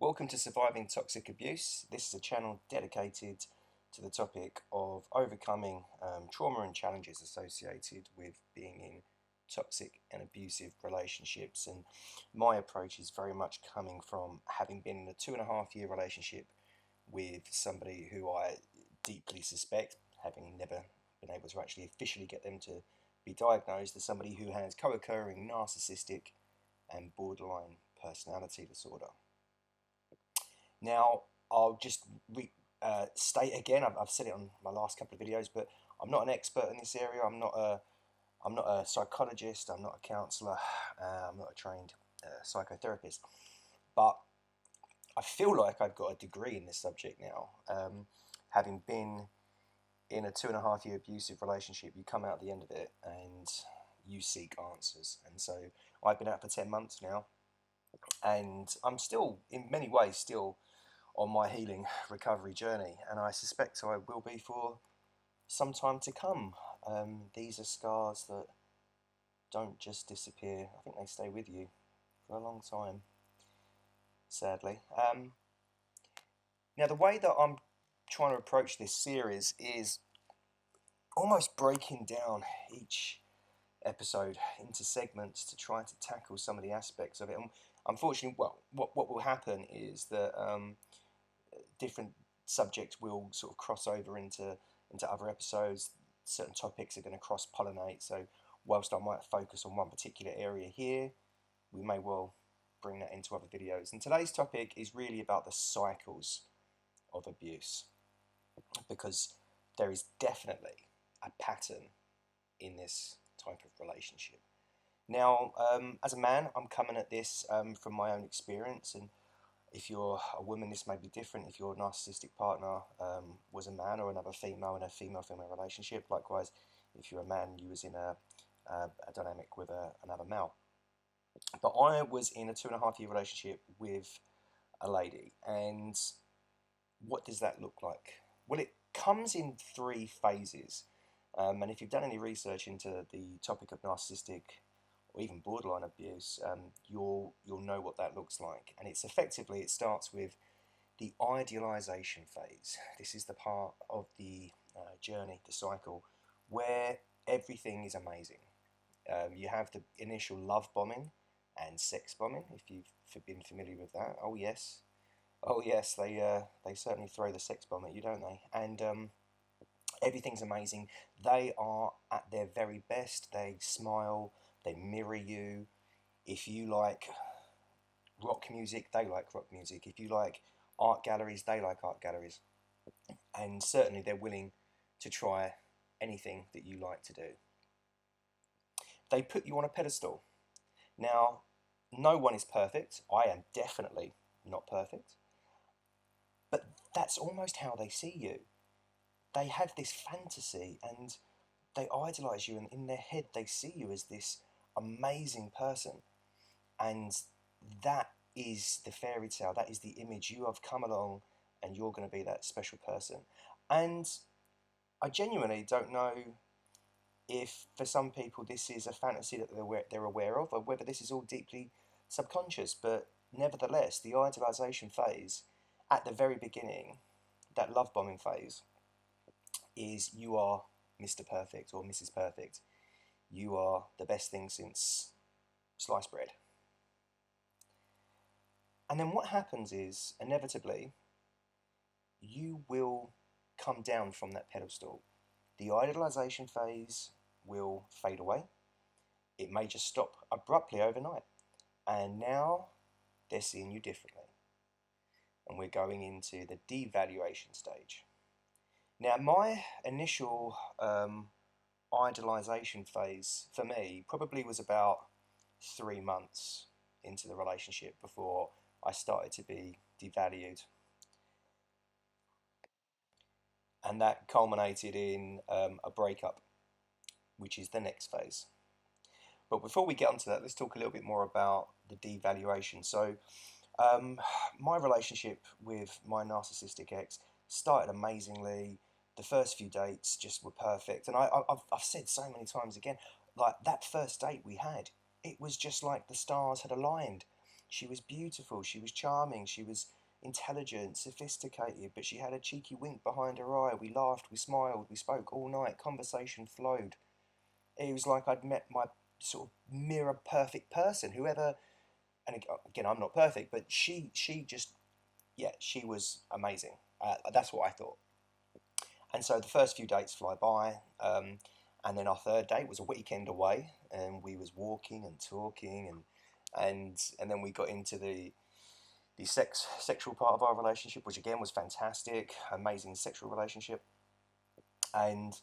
Welcome to Surviving Toxic Abuse. This is a channel dedicated to the topic of overcoming trauma and challenges associated with being in toxic and abusive relationships. And my approach is very much coming from having been in a 2.5 year relationship with somebody who I deeply suspect, having never been able to actually officially get them to be diagnosed, as somebody who has co-occurring narcissistic and borderline personality disorder. Now, I'll just state again, I've said it on my last couple of videos, but I'm not an expert in this area. I'm not a psychologist, I'm not a counsellor, I'm not a trained psychotherapist, but I feel like I've got a degree in this subject now. Having been in a 2.5 year abusive relationship, you come out at the end of it and you seek answers. And so I've been out for 10 months now, and I'm still, in many ways, still on my healing recovery journey, and I suspect I will be for some time to come. These are scars that don't just disappear. I think they stay with you for a long time, sadly. Now, the way that I'm trying to approach this series is almost breaking down each episode into segments to try to tackle some of the aspects of it. And unfortunately, well, what will happen is that different subjects will sort of cross over into other episodes. Certain topics are going to cross-pollinate, so whilst I might focus on one particular area here, we may well bring that into other videos. And today's topic is really about the cycles of abuse, because there is definitely a pattern in this type of relationship. Now, as a man, I'm coming at this from my own experience, and if you're a woman, this may be different. If your narcissistic partner was a man or another female in a female-female relationship, likewise, if you're a man, you was in a dynamic with another male. But I was in a 2.5 year relationship with a lady, and what does that look like? Well, it comes in 3 phases, and if you've done any research into the topic of narcissistic or even borderline abuse, you'll know what that looks like. And it's effectively, it starts with the idealization phase. This is the part of the journey, the cycle, where everything is amazing. You have the initial love bombing and sex bombing, if you've been familiar with that. Oh yes, they certainly throw the sex bomb at you, don't they? And everything's amazing. They are at their very best. They smile, they mirror you. If you like rock music, they like rock music. If you like art galleries, they like art galleries. And certainly they're willing to try anything that you like to do. They put you on a pedestal. Now, no one is perfect. I am definitely not perfect. But that's almost how they see you. They have this fantasy and they idolize you, and in their head they see you as this amazing person, and that is the fairy tale, that is the image. You have come along and you're going to be that special person. And I genuinely don't know if for some people this is a fantasy that they're aware of, or whether this is all deeply subconscious, but nevertheless the idolization phase at the very beginning, that love bombing phase, is you are Mr. Perfect or Mrs. Perfect. You are the best thing since sliced bread. And then what happens is, inevitably, you will come down from that pedestal. The idolization phase will fade away. It may just stop abruptly overnight. And now they're seeing you differently. And we're going into the devaluation stage. Now, my initial idolization phase for me probably was about 3 months into the relationship before I started to be devalued, and that culminated in a breakup, which is the next phase. But before we get onto that, let's talk a little bit more about the devaluation. So my relationship with my narcissistic ex started amazingly. The first few dates just were perfect, and I've said so many times again, like that first date we had, it was just like the stars had aligned. She was beautiful, she was charming, she was intelligent, sophisticated, but she had a cheeky wink behind her eye. We laughed, we smiled, we spoke all night, conversation flowed. It was like I'd met my sort of mirror perfect person, whoever. And again, I'm not perfect, but she just, yeah, she was amazing. That's what I thought. And so the first few dates fly by, and then our third date was a weekend away, and we was walking and talking, and then we got into the sexual part of our relationship, which again was fantastic, amazing sexual relationship, and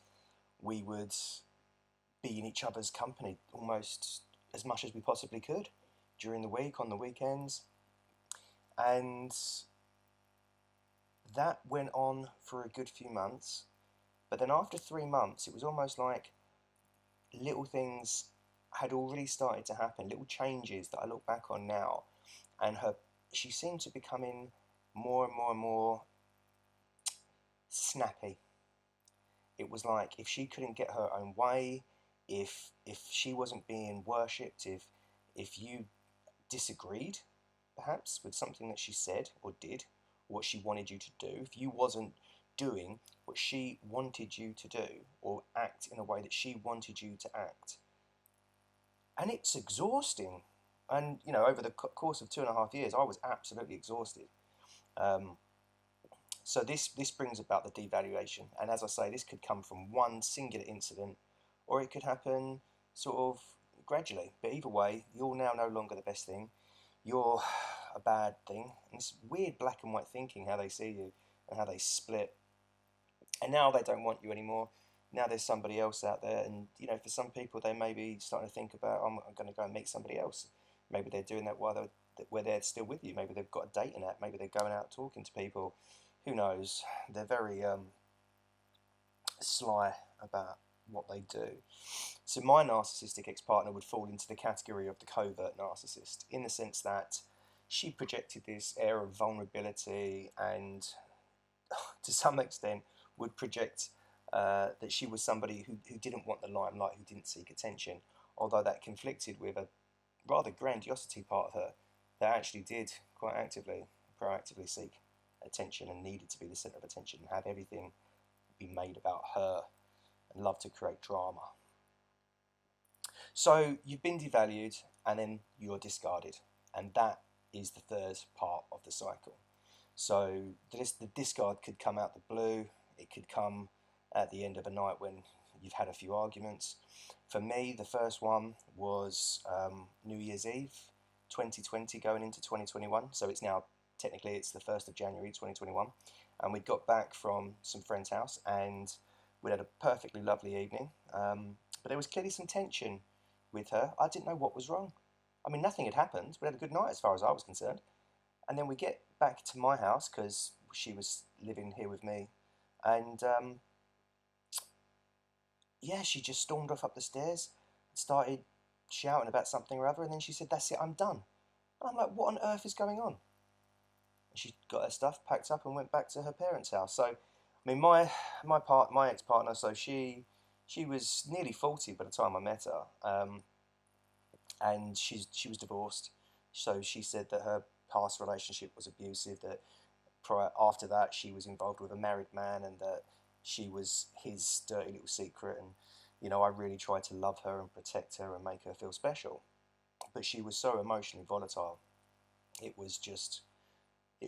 we would be in each other's company almost as much as we possibly could during the week, on the weekends, and that went on for a good few months. But then after 3 months, it was almost like little things had already started to happen, little changes that I look back on now, and she seemed to becoming more and more and more snappy. It was like if she couldn't get her own way, if she wasn't being worshipped, if you disagreed perhaps with something that she said or did, what she wanted you to do, if you wasn't doing what she wanted you to do or act in a way that she wanted you to act, and it's exhausting. And over the course of 2.5 years, I was absolutely exhausted. Um, so this brings about the devaluation, and as I say, this could come from one singular incident, or it could happen sort of gradually. But either way, you're now no longer the best thing. You're a bad thing. And it's weird black and white thinking, how they see you and how they split. And now they don't want you anymore. Now there's somebody else out there, and for some people, they may be starting to think about, I'm going to go and meet somebody else. Maybe they're doing that while they're still with you. Maybe they've got a dating app. Maybe they're going out talking to people. Who knows? They're very sly about what they do. So my narcissistic ex-partner would fall into the category of the covert narcissist, in the sense that she projected this air of vulnerability and to some extent would project that she was somebody who didn't want the limelight, who didn't seek attention, although that conflicted with a rather grandiosity part of her that actually did quite proactively seek attention and needed to be the centre of attention and have everything be made about her and love to create drama. So you've been devalued and then you're discarded, and that is the third part of the cycle. So the discard could come out the blue, it could come at the end of a night when you've had a few arguments. For me, the first one was New Year's Eve 2020 going into 2021, so it's now technically it's the 1st of January 2021, and we'd got back from some friend's house and we'd had a perfectly lovely evening, but there was clearly some tension with her. I didn't know what was wrong. I mean, nothing had happened. We had a good night as far as I was concerned. And then we get back to my house because she was living here with me, and yeah, she just stormed off up the stairs, started shouting about something or other, and then she said, "That's it, I'm done." And I'm like, what on earth is going on? And she got her stuff, packed up, and went back to her parents' house. So, I mean, my ex-partner, so she was nearly 40 by the time I met her, and she was divorced. So she said that her past relationship was abusive, that after that she was involved with a married man, and that she was his dirty little secret. And I really tried to love her and protect her and make her feel special, but she was so emotionally volatile, it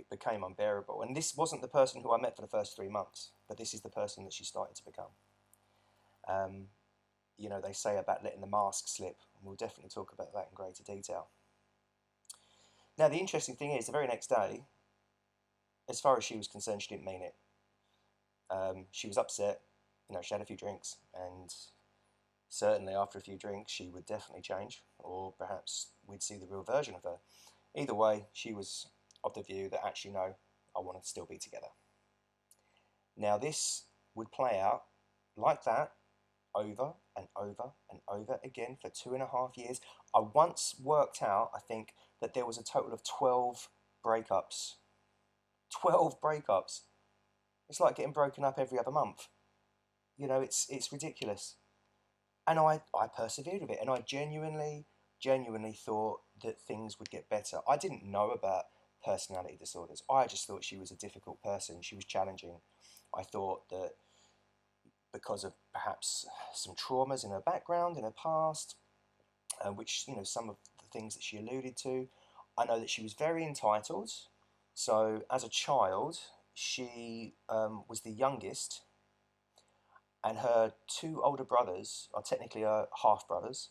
became unbearable. And this wasn't the person who I met for the first 3 months, but this is the person that she started to become. They say about letting the mask slip, and we'll definitely talk about that in greater detail. Now, the interesting thing is, the very next day, as far as she was concerned, she didn't mean it. She was upset, she had a few drinks, and certainly after a few drinks, she would definitely change, or perhaps we'd see the real version of her. Either way, she was of the view that actually, no, I want to still be together. Now, this would play out like that over and over and over again for 2.5 years. I once worked out, I think, that there was a total of 12 breakups. 12 breakups. It's like getting broken up every other month. It's ridiculous. And I persevered with it, and I genuinely thought that things would get better. I didn't know about personality disorders. I just thought she was a difficult person. She was challenging. I thought that because of perhaps some traumas in her background, in her past, which, some of the things that she alluded to. I know that she was very entitled. So as a child, she was the youngest, and her two older brothers are technically her half brothers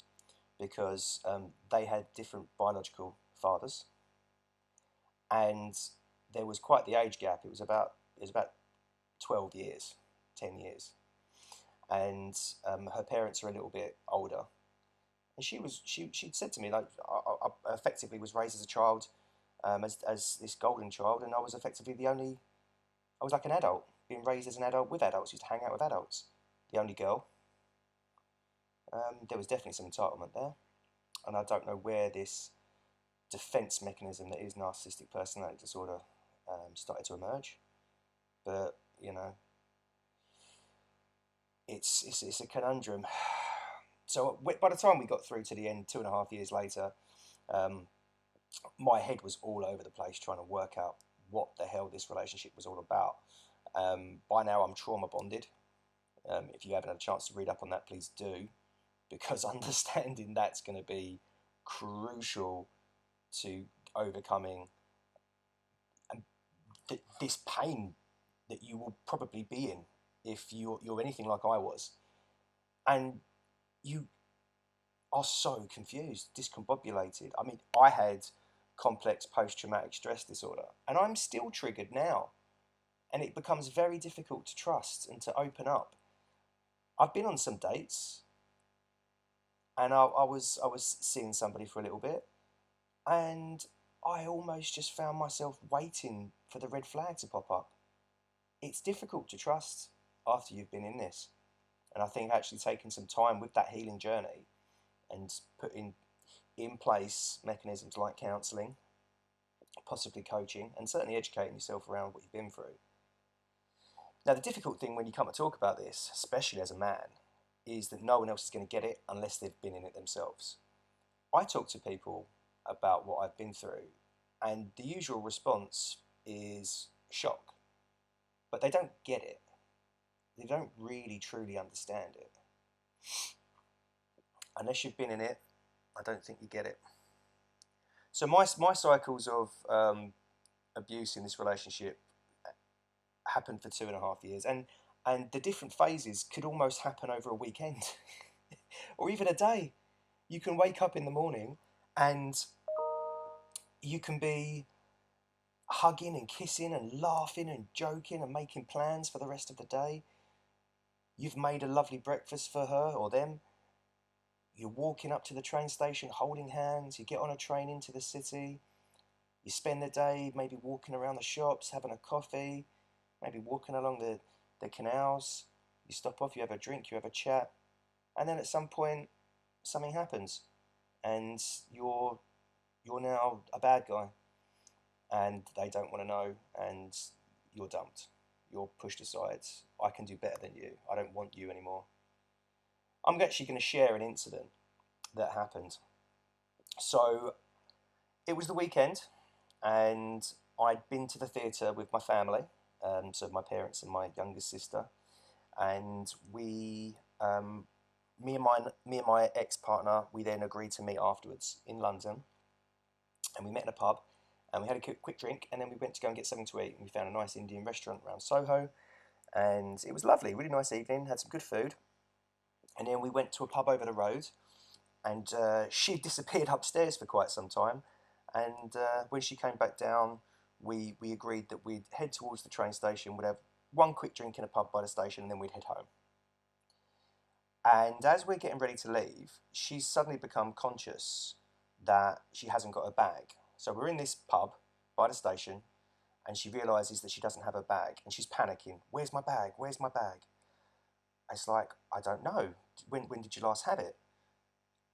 because they had different biological fathers, and there was quite the age gap. It was about 12 years, 10 years, and her parents are a little bit older. And she'd said to me, like, I effectively was raised as a child, as this golden child, and I was effectively I was like an adult, being raised as an adult with adults, used to hang out with adults, the only girl. There was definitely some entitlement there, and I don't know where this defense mechanism that is narcissistic personality disorder started to emerge, but it's a conundrum. So by the time we got through to the end, 2.5 years later, my head was all over the place trying to work out what the hell this relationship was all about. By now, I'm trauma bonded. If you haven't had a chance to read up on that, please do, because understanding that's going to be crucial to overcoming this pain that you will probably be in if you're anything like I was. And you are so confused, discombobulated. I mean, I had complex post-traumatic stress disorder, and I'm still triggered now. And it becomes very difficult to trust and to open up. I've been on some dates, and I was seeing somebody for a little bit, and I almost just found myself waiting for the red flag to pop up. It's difficult to trust after you've been in this. And I think actually taking some time with that healing journey and putting in place mechanisms like counselling, possibly coaching, and certainly educating yourself around what you've been through. Now, the difficult thing when you come to talk about this, especially as a man, is that no one else is going to get it unless they've been in it themselves. I talk to people about what I've been through, and the usual response is shock. But they don't get it. They don't really truly understand it. Unless you've been in it, I don't think you get it. So my cycles of abuse in this relationship happened for 2.5 years, and the different phases could almost happen over a weekend or even a day. You can wake up in the morning and you can be hugging and kissing and laughing and joking and making plans for the rest of the day. You've made a lovely breakfast for her or them. You're walking up to the train station holding hands. You get on a train into the city. You spend the day maybe walking around the shops, having a coffee, maybe walking along the canals. You stop off, you have a drink, you have a chat, and then at some point something happens and you're now a bad guy, and they don't want to know, and you're dumped. You're pushed aside. I can do better than you. I don't want you anymore. I'm actually going to share an incident that happened. So it was the weekend, and I'd been to the theatre with my family, so my parents and my youngest sister, and me and my ex-partner, we then agreed to meet afterwards in London, and we met in a pub, and we had a quick drink, and then we went to go and get something to eat, and we found a nice Indian restaurant around Soho, and it was lovely, really nice evening, had some good food, and then we went to a pub over the road, and she disappeared upstairs for quite some time, and when she came back down, we agreed that we'd head towards the train station, we'd have one quick drink in a pub by the station, and then we'd head home. And as we're getting ready to leave, she's suddenly become conscious that she hasn't got her bag. So we're in this pub by the station, and she realises that she doesn't have her bag, and she's panicking. Where's my bag? Where's my bag? It's like, I don't know. When did you last have it?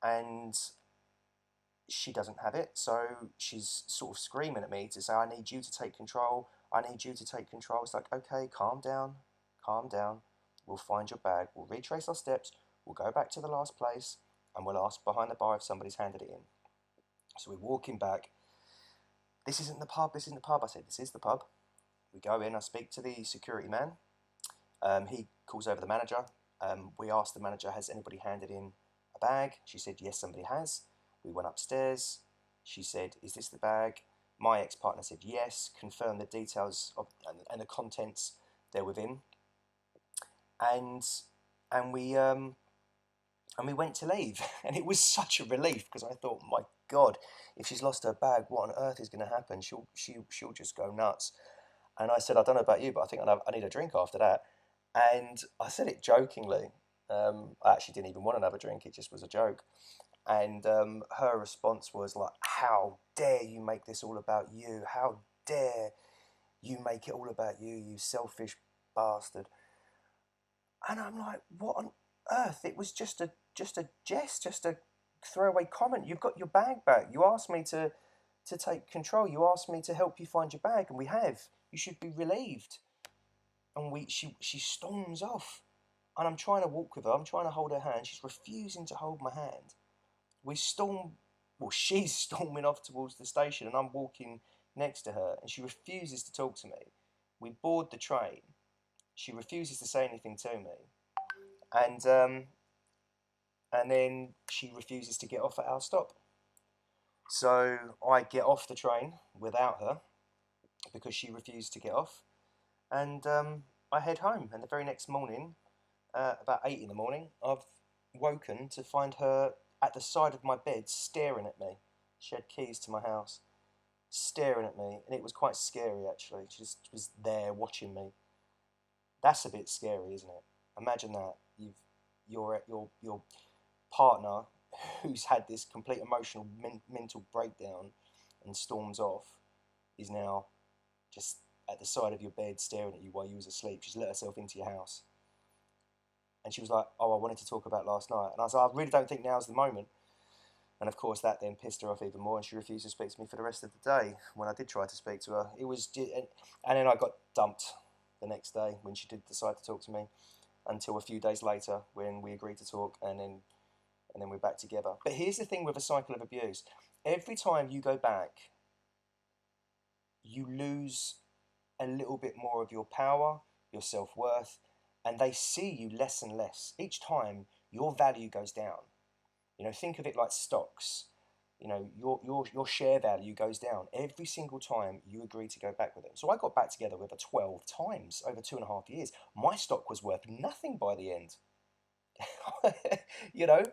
And she doesn't have it, so she's sort of screaming at me to say, I need you to take control. I need you to take control. It's like, okay, calm down, calm down. We'll find your bag. We'll retrace our steps. We'll go back to the last place, and we'll ask behind the bar if somebody's handed it in. So we're walking back. This isn't the pub, this isn't the pub. I said, this is the pub. We go in, I speak to the security man. He calls over the manager. We asked the manager, has anybody handed in a bag? She said, yes, somebody has. We went upstairs. She said, is this the bag? My ex-partner said yes, confirmed the details of, and the contents there within. And and we um, and we went to leave. And it was such a relief because I thought, my God, if she's lost her bag, what on earth is going to happen? She'll just go nuts. And I said, I don't know about you, but I think I need a drink after that. And I said it jokingly. I actually didn't even want another drink. It just was a joke. And her response was like, how dare you make this all about you? How dare you make it all about you, you selfish bastard. And I'm like, what on earth? It was just a jest, just a throwaway comment. You've got your bag back. You asked me to take control. You asked me to help you find your bag, and we have. You should be relieved. And she storms off. And I'm trying to walk with her. I'm trying to hold her hand. She's refusing to hold my hand. We storm. Well, she's storming off towards the station, and I'm walking next to her, and she refuses to talk to me. We board the train. She refuses to say anything to me, and and then she refuses to get off at our stop. So I get off the train without her because she refused to get off, and I head home. And the very next morning, about 8 in the morning, I've woken to find her at the side of my bed staring at me. She had keys to my house, staring at me, and it was quite scary actually. She just was there watching me. That's a bit scary, isn't it? Imagine that your partner who's had this complete emotional mental breakdown and storms off is now just at the side of your bed staring at you while you was asleep. She's let herself into your house. And she was like, oh, I wanted to talk about last night. And I was like, I really don't think now's the moment. And of course, that then pissed her off even more, and she refused to speak to me for the rest of the day. When I did try to speak to her, it was, and then I got dumped the next day when she did decide to talk to me. Until a few days later, when we agreed to talk, and then we're back together. But here's the thing with a cycle of abuse: every time you go back, you lose a little bit more of your power, your self-worth, and they see you less and less. Each time, your value goes down. Think of it like stocks. Your share value goes down every single time you agree to go back with them. So I got back together with her 12 times over 2.5 years. My stock was worth nothing by the end. you know,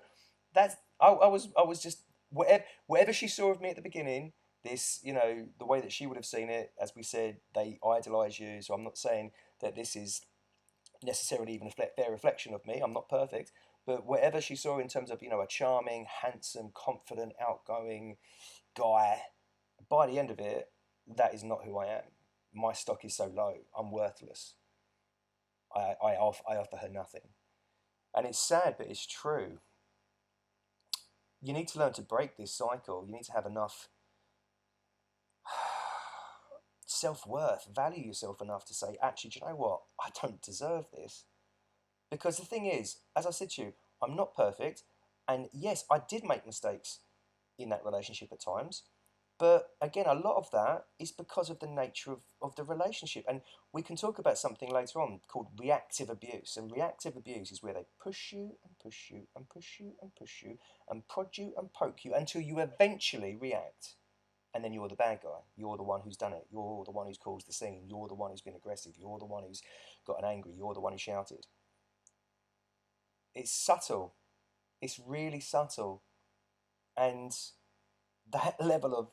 that's I was just whatever she saw of me at the beginning. This, the way that she would have seen it, as we said, they idolize you. So I'm not saying that this is necessarily even a fair reflection of me. I'm not perfect, but whatever she saw in terms of a charming, handsome, confident, outgoing guy, by the end of it, that is not who I am. My stock is so low. I'm worthless. I offer her nothing, and it's sad, but it's true. You need to learn to break this cycle. You need to have enough self-worth, value yourself enough to say, actually, do you know what? I don't deserve this. Because the thing is, as I said to you, I'm not perfect. And yes, I did make mistakes in that relationship at times. But again, a lot of that is because of the nature of the relationship. And we can talk about something later on called reactive abuse. And reactive abuse is where they push you and push you and push you and push you and prod you and poke you until you eventually react. And then you're the bad guy. You're the one who's done it. You're the one who's caused the scene. You're the one who's been aggressive. You're the one who's gotten angry. You're the one who shouted. It's subtle. It's really subtle. And that level of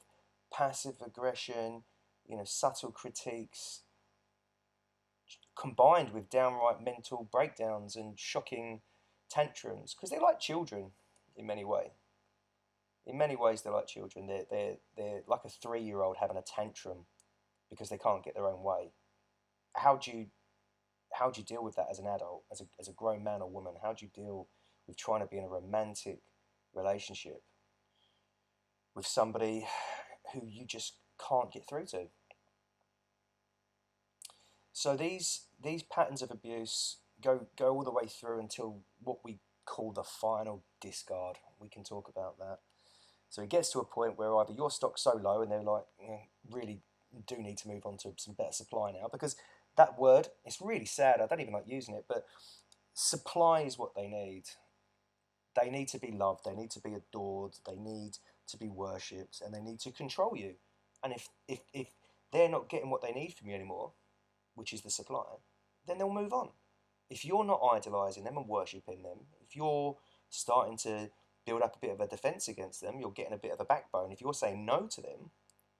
passive aggression, subtle critiques, combined with downright mental breakdowns and shocking tantrums, because they're like children in many ways. In many ways, they're like children. They're like a 3-year-old having a tantrum because they can't get their own way. How do you deal with that as an adult, as a grown man or woman? How do you deal with trying to be in a romantic relationship with somebody who you just can't get through to? So these patterns of abuse go all the way through until what we call the final discard. We can talk about that. So it gets to a point where either your stock's so low and they're like, really do need to move on to some better supply now, because that word, it's really sad. I don't even like using it, but supply is what they need. They need to be loved. They need to be adored. They need to be worshipped, and they need to control you. And if they're not getting what they need from you anymore, which is the supply, then they'll move on. If you're not idolizing them and worshipping them, if you're starting to build up a bit of a defense against them, you're getting a bit of a backbone. If you're saying no to them,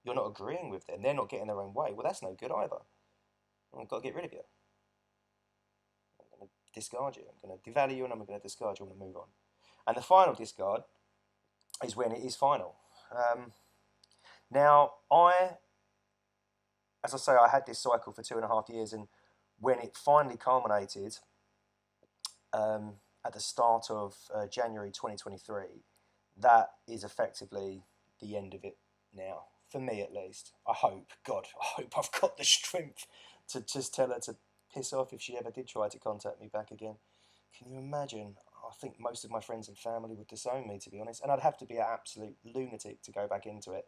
you're not agreeing with them, they're not getting their own way, well, that's no good either. I've got to get rid of you. I'm going to discard you. I'm going to devalue you, and I'm going to discard you. I'm going to move on. And the final discard is when it is final. Now, as I say, I had this cycle for 2.5 years, and when it finally culminated at the start of January 2023, that is effectively the end of it now, for me at least. I hope, God, I hope I've got the strength to just tell her to piss off if she ever did try to contact me back again. Can you imagine? I think most of my friends and family would disown me, to be honest, and I'd have to be an absolute lunatic to go back into it.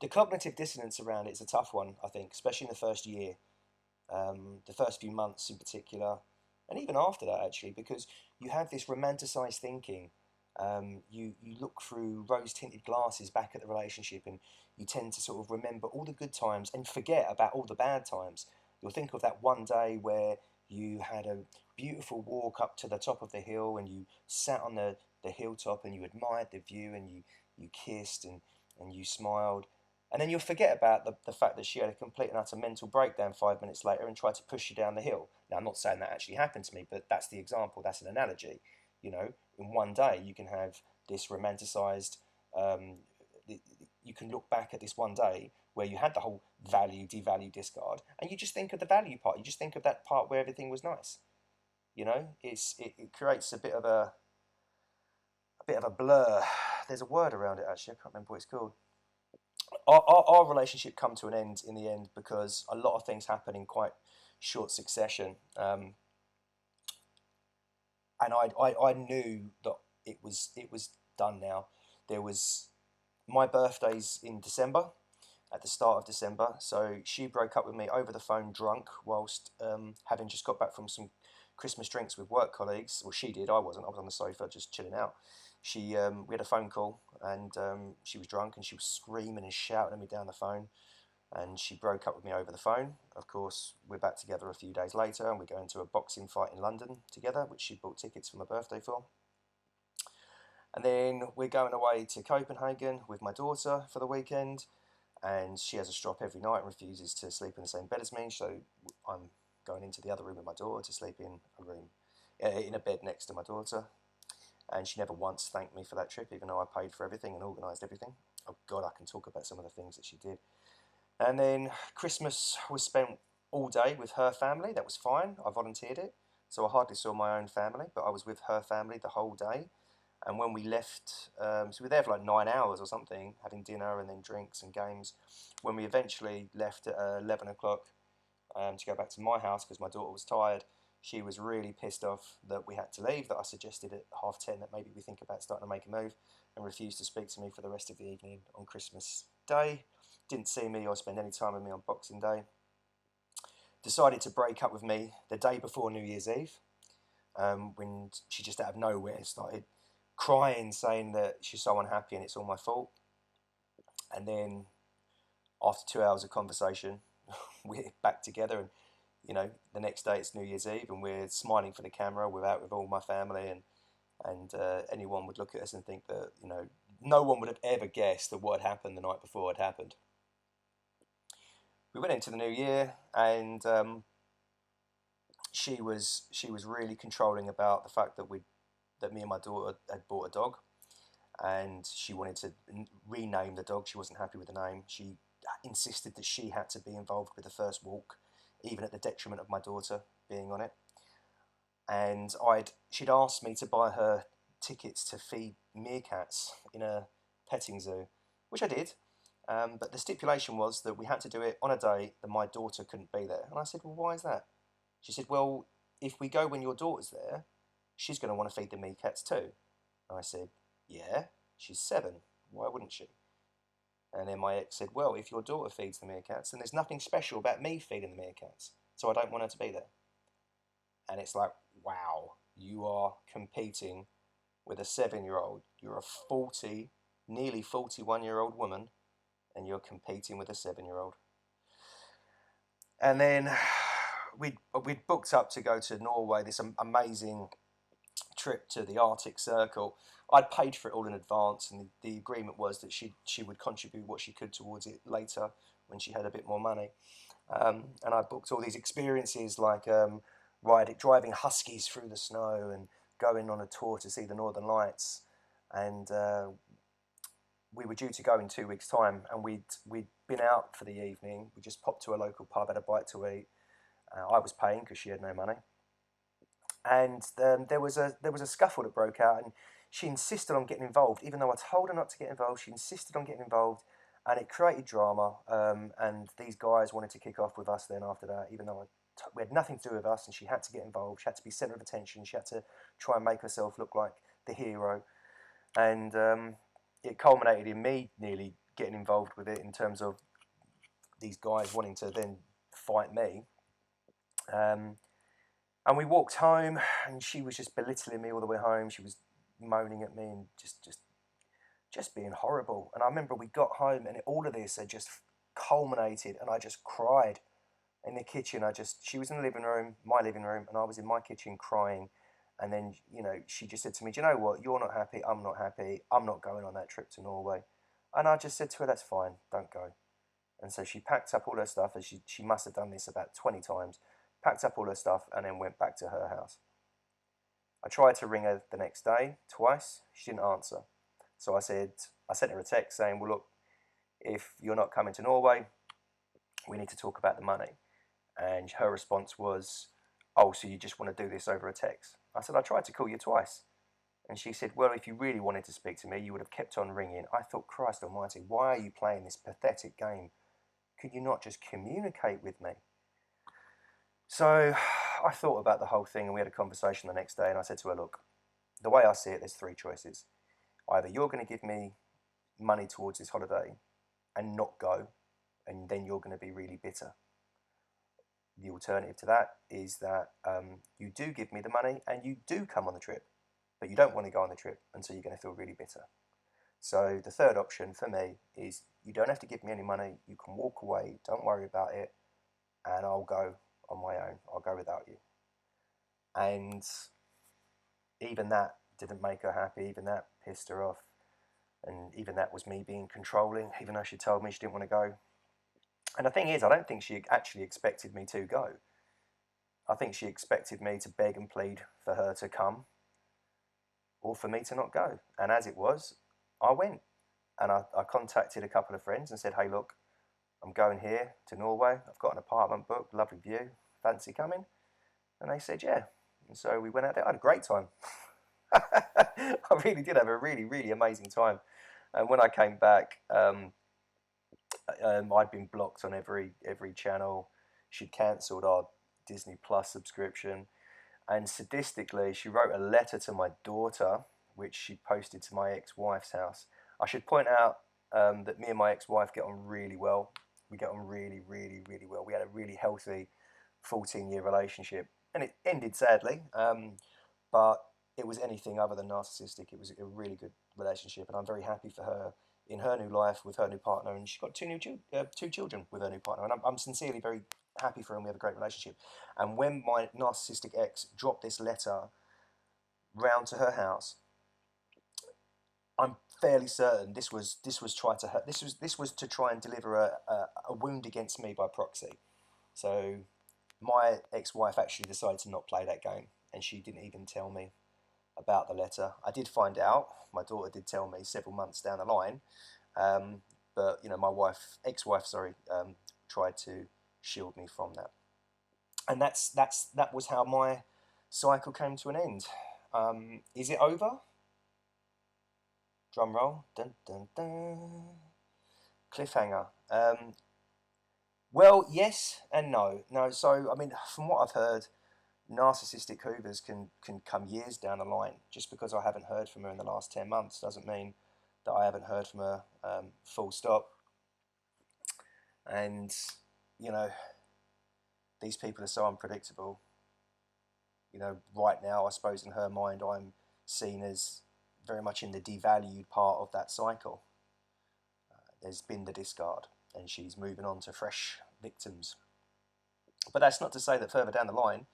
The cognitive dissonance around it is a tough one, I think, especially in the first year, the first few months in particular, and even after that, actually, because you have this romanticized thinking. You look through rose-tinted glasses back at the relationship, and you tend to sort of remember all the good times and forget about all the bad times. You'll think of that one day where you had a beautiful walk up to the top of the hill, and you sat on the hilltop and you admired the view, and you kissed and you smiled. And then you'll forget about the fact that she had a complete and utter mental breakdown 5 minutes later and tried to push you down the hill. Now, I'm not saying that actually happened to me, but that's the example, that's an analogy. You know, in one day you can have this romanticized, you can look back at this one day where you had the whole value, devalue, discard, and you just think of the value part. You just think of that part where everything was nice. You know, it creates a bit of a blur. There's a word around it, actually. I can't remember what it's called. Our relationship come to an end in the end because a lot of things happen in quite short succession. And I knew that it was done now. There was my birthday's in December, at the start of December. So she broke up with me over the phone, drunk, whilst having just got back from some Christmas drinks with work colleagues. Well, she did. I wasn't. I was on the sofa just chilling out. We had a phone call, and she was drunk, and she was screaming and shouting at me down the phone. And she broke up with me over the phone. Of course, we're back together a few days later, and we're going to a boxing fight in London together, which she bought tickets for my birthday for. And then we're going away to Copenhagen with my daughter for the weekend, and she has a strop every night and refuses to sleep in the same bed as me, so I'm going into the other room with my daughter to sleep in a bed next to my daughter. And she never once thanked me for that trip, even though I paid for everything and organised everything. Oh God, I can talk about some of the things that she did. And then Christmas was spent all day with her family. That was fine. I volunteered it. So I hardly saw my own family, but I was with her family the whole day. And when we left, so we were there for like 9 hours or something, having dinner and then drinks and games. When we eventually left at 11 o'clock to go back to my house because my daughter was tired, she was really pissed off that we had to leave, that I suggested at 10:30 that maybe we think about starting to make a move, and refused to speak to me for the rest of the evening on Christmas Day. Didn't see me or spend any time with me on Boxing Day. Decided to break up with me the day before New Year's Eve, when she just out of nowhere started crying, saying that she's so unhappy and it's all my fault. And then after 2 hours of conversation, we're back together, and the next day it's New Year's Eve, and we're smiling for the camera. We're out with all my family, and anyone would look at us and think that no one would have ever guessed that what had happened the night before had happened. We went into the new year, and she was really controlling about the fact that me and my daughter had bought a dog, and she wanted to rename the dog. She wasn't happy with the name. She insisted that she had to be involved with the first walk, even at the detriment of my daughter being on it. And she'd asked me to buy her tickets to feed meerkats in a petting zoo, which I did. But the stipulation was that we had to do it on a day that my daughter couldn't be there. And I said, well, why is that? She said, well, if we go when your daughter's there, she's going to want to feed the meerkats too. And I said, yeah. She's 7. Why wouldn't she? And then my ex said, well, if your daughter feeds the meerkats, then there's nothing special about me feeding the meerkats. So I don't want her to be there. And it's like, wow, you are competing with a 7-year-old. You're a 40, nearly 41-year-old woman, and you're competing with a 7-year-old. And then we'd booked up to go to Norway, this amazing trip to the Arctic Circle. I'd paid for it all in advance, and the agreement was that she would contribute what she could towards it later when she had a bit more money. And I booked all these experiences like driving huskies through the snow and going on a tour to see the Northern Lights. And we were due to go in 2 weeks' time, and we'd been out for the evening. We just popped to a local pub, had a bite to eat. I was paying because she had no money. And there was a scuffle that broke out, and she insisted on getting involved. Even though I told her not to get involved, she insisted on getting involved, and it created drama. And these guys wanted to kick off with us then after that, even though we had nothing to do with us, and she had to get involved. She had to be centre of attention. She had to try and make herself look like the hero. And it culminated in me nearly getting involved with it in terms of these guys wanting to then fight me. And we walked home, and she was just belittling me all the way home. She was moaning at me and just being horrible. And I remember we got home, and all of this had just culminated, and I just cried in the kitchen. She was in the living room, my living room, and I was in my kitchen crying. And then, she just said to me, do you know what? You're not happy. I'm not happy. I'm not going on that trip to Norway. And I just said to her, that's fine. Don't go. And so she packed up all her stuff, and she must have done this about 20 times, packed up all her stuff, and then went back to her house. I tried to ring her the next day, twice. She didn't answer. So I sent her a text saying, well, look, if you're not coming to Norway, we need to talk about the money. And her response was, oh, so you just want to do this over a text? I said, I tried to call you twice. And she said, well, if you really wanted to speak to me, you would have kept on ringing. I thought, Christ almighty, why are you playing this pathetic game? Could you not just communicate with me? So I thought about the whole thing, and we had a conversation the next day, and I said to her, look, the way I see it, there's 3 choices. Either you're going to give me money towards this holiday and not go, and then you're going to be really bitter. The alternative to that is that you do give me the money and you do come on the trip, but you don't want to go on the trip, and so you're going to feel really bitter. So the third option for me is you don't have to give me any money. You can walk away. Don't worry about it, and I'll go on my own. I'll go without you. And even that didn't make her happy. Even that pissed her off. And even that was me being controlling, even though she told me she didn't want to go. And the thing is, I don't think she actually expected me to go. I think she expected me to beg and plead for her to come, or for me to not go. And as it was, I went. And I contacted a couple of friends and said, hey, look, I'm going here to Norway. I've got an apartment booked, lovely view. Fancy coming? And they said, yeah. And so we went out there. I had a great time. I really did have a really, really amazing time. And when I came back, I'd been blocked on every channel. She'd cancelled our Disney Plus subscription. And sadistically, she wrote a letter to my daughter, which she posted to my ex-wife's house. I should point out that me and my ex-wife get on really well. We get on really, really, really well. We had a really healthy 14-year relationship. And it ended sadly, but it was anything other than narcissistic. It was a really good relationship, and I'm very happy for her in her new life with her new partner. And she's got two children with her new partner, and I'm sincerely very happy for her, and we have a great relationship. And when my narcissistic ex dropped this letter round to her house, I'm fairly certain this was try to hurt. This was to try and deliver a wound against me by proxy. So my ex-wife actually decided to not play that game, and she didn't even tell me about the letter. I did find out. My daughter did tell me several months down the line, but my ex-wife, tried to shield me from that, and that was how my cycle came to an end. Is it over? Drum roll. Dun, dun, dun. Cliffhanger. Well, yes and no. No, so, I mean, from what I've heard, narcissistic hoovers can come years down the line. Just because I haven't heard from her in the last 10 months doesn't mean that I haven't heard from her, full stop. And, you know, these people are so unpredictable. You know, right now, I suppose in her mind, I'm seen as very much in the devalued part of that cycle. There's been the discard, and she's moving on to fresh victims. But that's not to say that further down the line,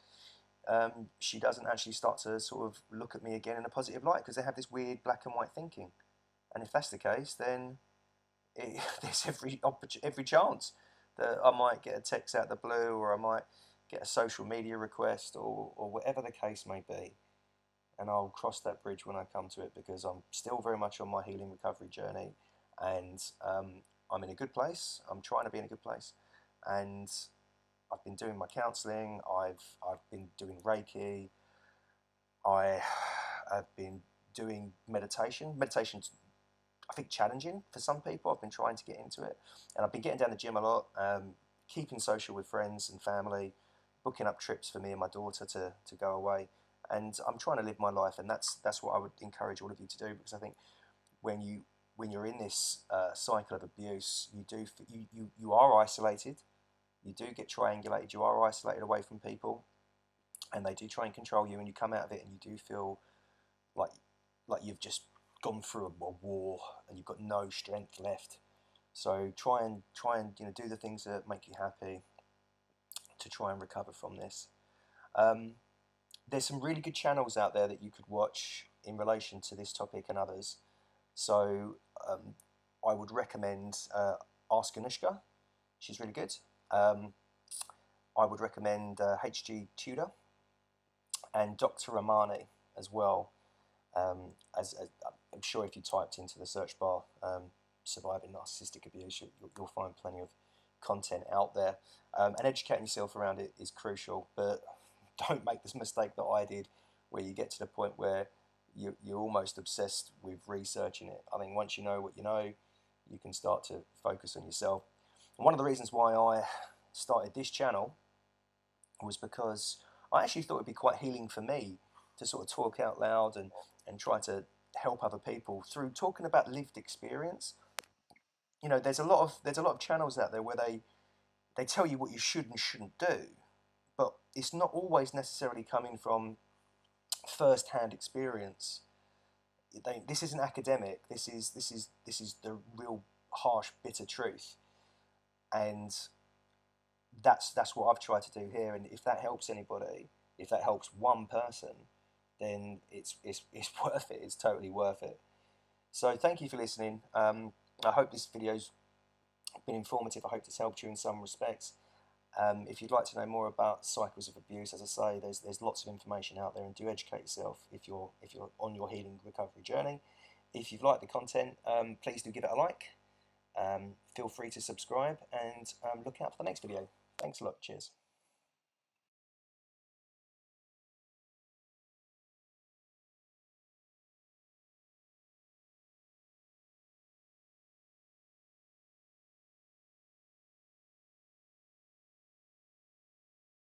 she doesn't actually start to sort of look at me again in a positive light, because they have this weird black and white thinking. And if that's the case, then there's every chance that I might get a text out of the blue, or I might get a social media request, or whatever the case may be. And I'll cross that bridge when I come to it, because I'm still very much on my healing recovery journey, and I'm in a good place. I'm trying to be in a good place, and I've been doing my counselling. I've been doing Reiki. I have been doing meditation. Meditation's, I think, challenging for some people. I've been trying to get into it, and I've been getting down the gym a lot, keeping social with friends and family, booking up trips for me and my daughter to go away, and I'm trying to live my life, and that's what I would encourage all of you to do, because I think when you're in this cycle of abuse, you are isolated, you do get triangulated, you are isolated away from people, and they do try and control you, and you come out of it and you do feel like you've just gone through a war and you've got no strength left. So try and do the things that make you happy to try and recover from this. There's some really good channels out there that you could watch in relation to this topic and others. So I would recommend Ask Anushka. She's really good. I would recommend HG Tudor and Dr. Ramani as well. As I'm sure if you typed into the search bar surviving narcissistic abuse, you'll find plenty of content out there. And educating yourself around it is crucial, but don't make this mistake that I did, where you get to the point where you're almost obsessed with researching it. I think once you know what you know, you can start to focus on yourself. And one of the reasons why I started this channel was because I actually thought it'd be quite healing for me to sort of talk out loud and try to help other people through talking about lived experience. You know, there's a lot of channels out there where they tell you what you should and shouldn't do, but it's not always necessarily coming from first-hand experience. This isn't academic. This is the real harsh, bitter truth, and that's what I've tried to do here. And if that helps anybody, if that helps one person, then it's worth it. It's totally worth it. So thank you for listening. I hope this video's been informative. I hope it's helped you in some respects. If you'd like to know more about cycles of abuse, as I say, there's lots of information out there, and do educate yourself if you're on your healing recovery journey. If you've liked the content, please do give it a like. Feel free to subscribe, and look out for the next video. Thanks a lot. Cheers.